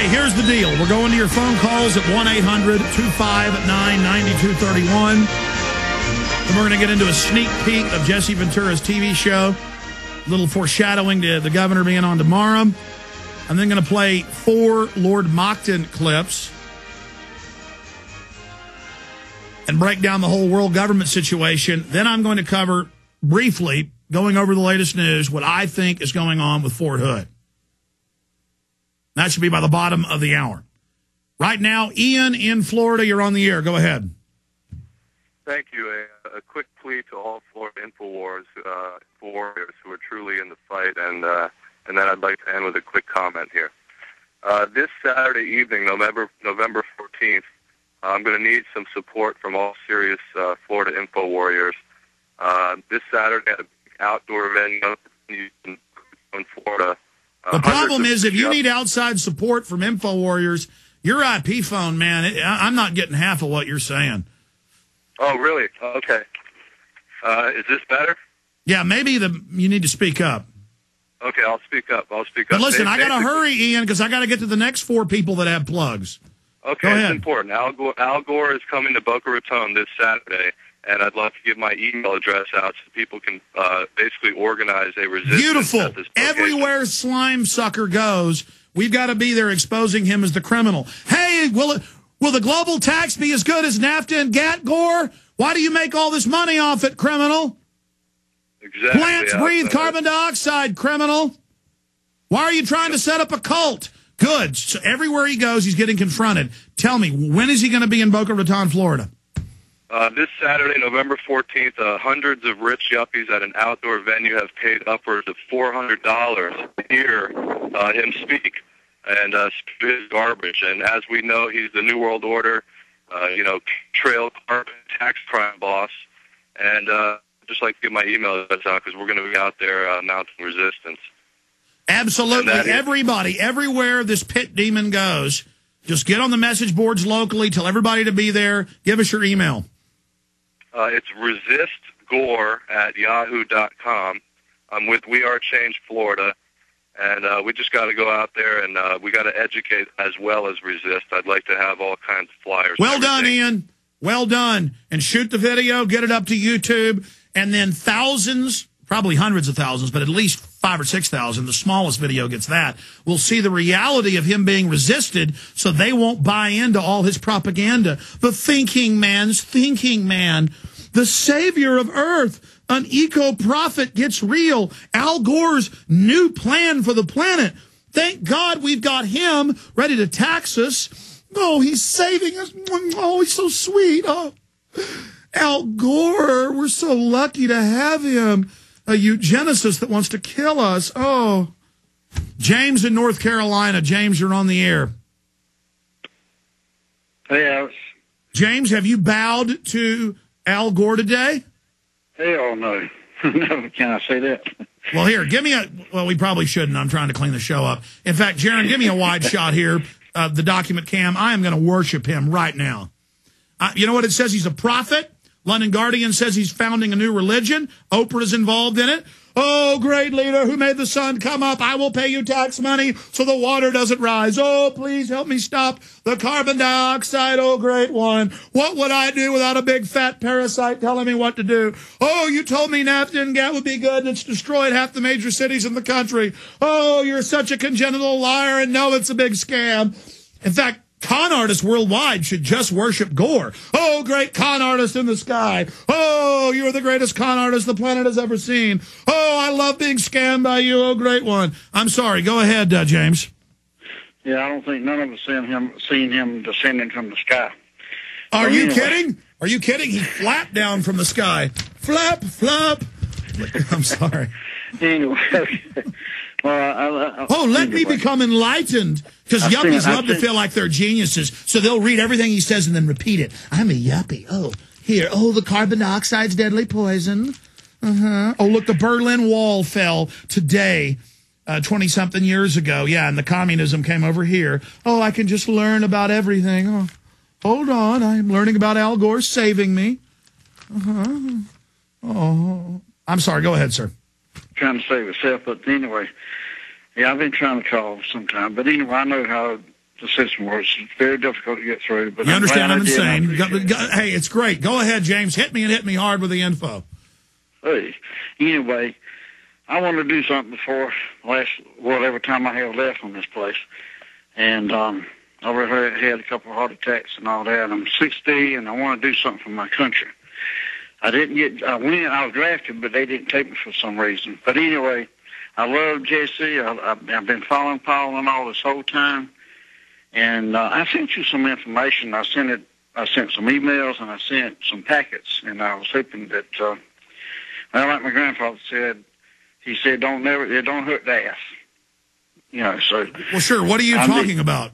Okay, here's the deal. We're going to your phone calls at 1-800-259-9231. And we're going to get into a sneak peek of Jesse Ventura's TV show. A little foreshadowing to the governor being on tomorrow. I'm then going to play 4 Lord Mockton clips and break down the whole world government situation. Then I'm going to cover briefly, going over the latest news, what I think is going on with Fort Hood. That should be by the bottom of the hour. Right now, Ian in Florida, you're on the air. Go ahead. Thank you. A quick plea to all Florida InfoWars warriors who are truly in the fight, and then I'd like to end with a quick comment here. This Saturday evening, November 14th, I'm going to need some support from all serious Florida Info warriors. This Saturday at an outdoor venue in Florida. The problem is if you need outside support from Info warriors, your IP phone, man, I'm not getting half of what you're saying. Oh, really? Okay. Is this better? Yeah, maybe you need to speak up. Okay, I'll speak up. But listen, I got to hurry, Ian, because I got to get to the next 4 people that have plugs. Okay, it's important. Al Gore is coming to Boca Raton this Saturday, and I'd love to give my email address out so people can basically organize a resistance. Beautiful. Everywhere Slime Sucker goes, we've got to be there exposing him as the criminal. Hey, will the global tax be as good as NAFTA and GATT, Gore? Why do you make all this money off it, criminal? Exactly. Plants breathe carbon dioxide, criminal. Why are you trying to set up a cult? Good. So everywhere he goes, he's getting confronted. Tell me, when is he going to be in Boca Raton, Florida? This Saturday, November 14th, hundreds of rich yuppies at an outdoor venue have paid upwards of $400 to hear him speak and spew his garbage. And as we know, he's the New World Order, trail carbon tax crime boss. And just like to get my email address out because we're going to be out there mounting resistance. Absolutely. Everybody, everywhere this pit demon goes, just get on the message boards locally, tell everybody to be there. Give us your email. It's resistgore@yahoo.com. I'm with We Are Change Florida, and we just got to go out there and we got to educate as well as resist. I'd like to have all kinds of flyers. Well done, Ian. Well done. And shoot the video, get it up to YouTube, and then thousands, probably hundreds of thousands, but at least 5,000 or 6,000, the smallest video gets that, will see the reality of him being resisted so they won't buy into all his propaganda. The thinking man's thinking man, the savior of Earth, an eco-prophet gets real. Al Gore's new plan for the planet. Thank God we've got him ready to tax us. Oh, he's saving us. Oh, he's so sweet. Oh, Al Gore, we're so lucky to have him. A eugenicist that wants to kill us. Oh. James in North Carolina. James, you're on the air. Hey, Alex. James, have you bowed to Al Gore today? Hell no. No, can I say that? Well, here, give me well, we probably shouldn't. I'm trying to clean the show up. In fact, Jaron, give me a wide shot here. The document cam. I am going to worship him right now. You know what it says? He's a prophet. London Guardian says he's founding a new religion. Oprah's involved in it. Oh, great leader who made the sun come up. I will pay you tax money so the water doesn't rise. Oh, please help me stop the carbon dioxide. Oh, great one. What would I do without a big fat parasite telling me what to do? Oh, you told me NAFTA and GATT would be good and it's destroyed half the major cities in the country. Oh, you're such a congenital liar and no, it's a big scam. In fact, con artists worldwide should just worship Gore. Oh, great con artist in the sky. Oh, you're the greatest con artist the planet has ever seen. Oh, I love being scammed by you. Oh, great one. I'm sorry. Go ahead, James. Yeah, I don't think none of us seen him descending from the sky. Are you kidding? Are you kidding? He flapped down from the sky. Flap, flap. I'm sorry. Anyway. Well, let me become enlightened, because yuppies love to feel like they're geniuses, so they'll read everything he says and then repeat it. I'm a yuppie. Oh, here. Oh, the carbon dioxide's deadly poison. Oh, look, the Berlin Wall fell today, 20-something years ago. Yeah, and the communism came over here. Oh, I can just learn about everything. Oh, hold on. I'm learning about Al Gore saving me. Oh, I'm sorry. Go ahead, sir. Trying to save itself, but anyway, yeah, I've been trying to call sometime. But anyway, I know how the system works. It's very difficult to get through. But you understand I'm insane. It. Hey, it's great. Go ahead, James. Hit me and hit me hard with the info. Hey, anyway, I want to do something before whatever time I have left on this place. And I already had a couple of heart attacks and all that. I'm 60, and I want to do something for my country. I was drafted, but they didn't take me for some reason. But anyway, I love Jesse. I've been following Paul and all this whole time. And I sent you some information. I sent some emails, and I sent some packets. And I was hoping that, like my grandfather said, he said, it don't hurt to ask. You know, so. Well, sure. What are you talking about?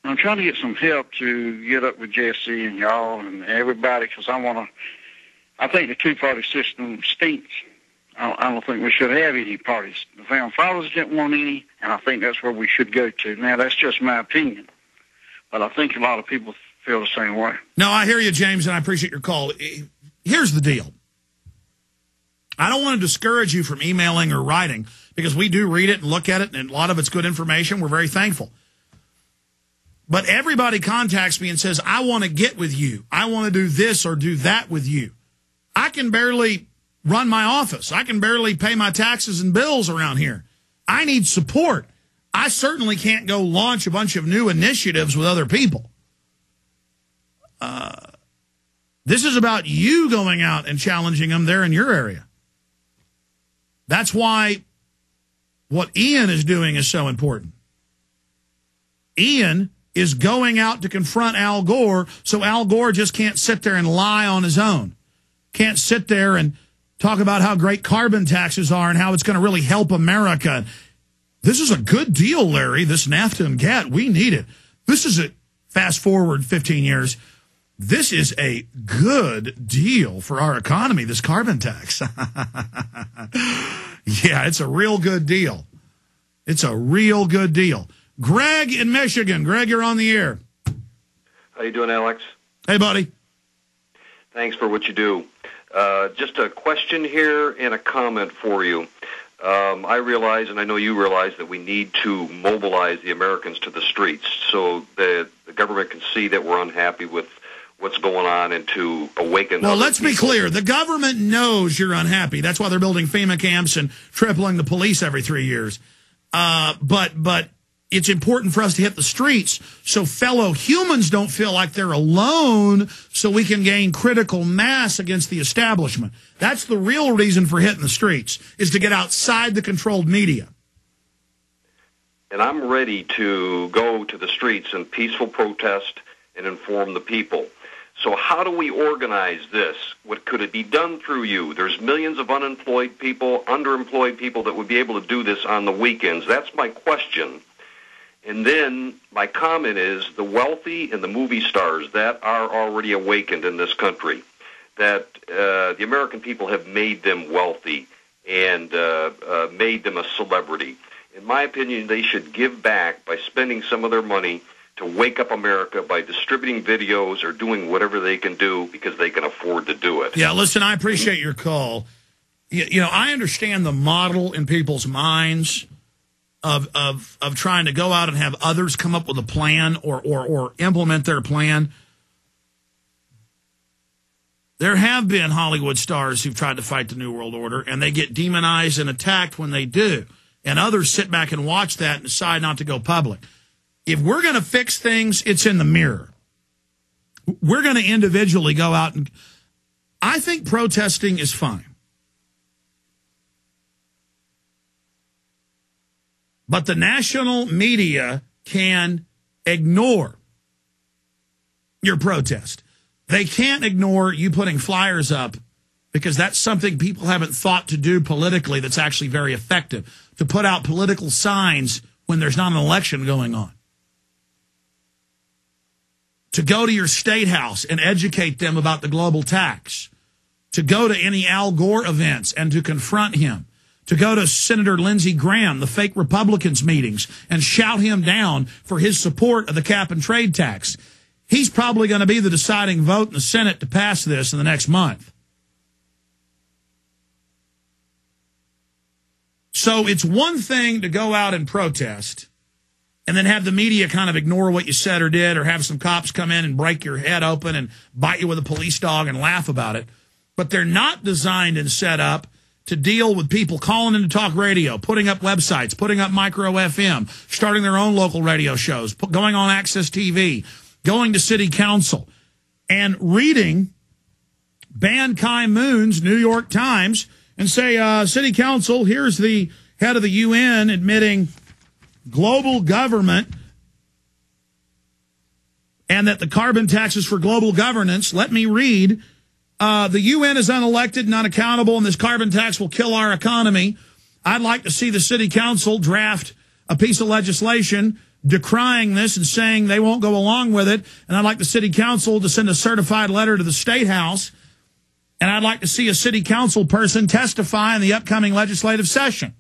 I'm trying to get some help to get up with Jesse and y'all and everybody, because I think the two-party system stinks. I don't think we should have any parties. The Founding Fathers didn't want any, and I think that's where we should go to. Now, that's just my opinion, but I think a lot of people feel the same way. No, I hear you, James, and I appreciate your call. Here's the deal. I don't want to discourage you from emailing or writing, because we do read it and look at it, and a lot of it's good information. We're very thankful. But everybody contacts me and says, I want to get with you. I want to do this or do that with you. I can barely run my office. I can barely pay my taxes and bills around here. I need support. I certainly can't go launch a bunch of new initiatives with other people. This is about you going out and challenging them there in your area. That's why what Ian is doing is so important. Ian is going out to confront Al Gore, so Al Gore just can't sit there and lie on his own. Can't sit there and talk about how great carbon taxes are and how it's going to really help America. This is a good deal, Larry, this NAFTA and GATT. We need it. This is a fast forward 15 years. This is a good deal for our economy, this carbon tax. Yeah, it's a real good deal. It's a real good deal. Greg in Michigan. Greg, you're on the air. How you doing, Alex? Hey, buddy. Thanks for what you do. Just a question here and a comment for you. I realize, and I know you realize, that we need to mobilize the Americans to the streets so that the government can see that we're unhappy with what's going on and to awaken. Well, let's be clear. The government knows you're unhappy. That's why they're building FEMA camps and tripling the police every 3 years. But it's important for us to hit the streets so fellow humans don't feel like they're alone, so we can gain critical mass against the establishment. That's the real reason for hitting the streets, is to get outside the controlled media. And I'm ready to go to the streets in peaceful protest and inform the people. So how do we organize this? What could it be done through you? There's millions of unemployed people, underemployed people that would be able to do this on the weekends. That's my question. And then my comment is the wealthy and the movie stars that are already awakened in this country, that the American people have made them wealthy and made them a celebrity. In my opinion, they should give back by spending some of their money to wake up America by distributing videos or doing whatever they can do because they can afford to do it. Yeah, listen, I appreciate your call. You know, I understand the model in people's minds of trying to go out and have others come up with a plan or implement their plan. There have been Hollywood stars who've tried to fight the New World Order, and they get demonized and attacked when they do. And others sit back and watch that and decide not to go public. If we're going to fix things, it's in the mirror. We're going to individually go out and... I think protesting is fine. But the national media can ignore your protest. They can't ignore you putting flyers up, because that's something people haven't thought to do politically that's actually very effective, to put out political signs when there's not an election going on. To go to your state house and educate them about the global tax. To go to any Al Gore events and to confront him. To go to Senator Lindsey Graham, the fake Republicans meetings, and shout him down for his support of the cap and trade tax. He's probably going to be the deciding vote in the Senate to pass this in the next month. So it's one thing to go out and protest. and then have the media kind of ignore what you said or did, or have some cops come in and break your head open and bite you with a police dog and laugh about it. But they're not designed and set up to deal with people calling into talk radio, putting up websites, putting up micro FM, starting their own local radio shows, going on Access TV, going to city council, and reading Ban Ki-moon's New York Times and say, city council, here's the head of the UN admitting global government and that the carbon tax is for global governance. Let me read. The UN is unelected and unaccountable, and this carbon tax will kill our economy. I'd like to see the city council draft a piece of legislation decrying this and saying they won't go along with it. And I'd like the city council to send a certified letter to the State House. And I'd like to see a city council person testify in the upcoming legislative session.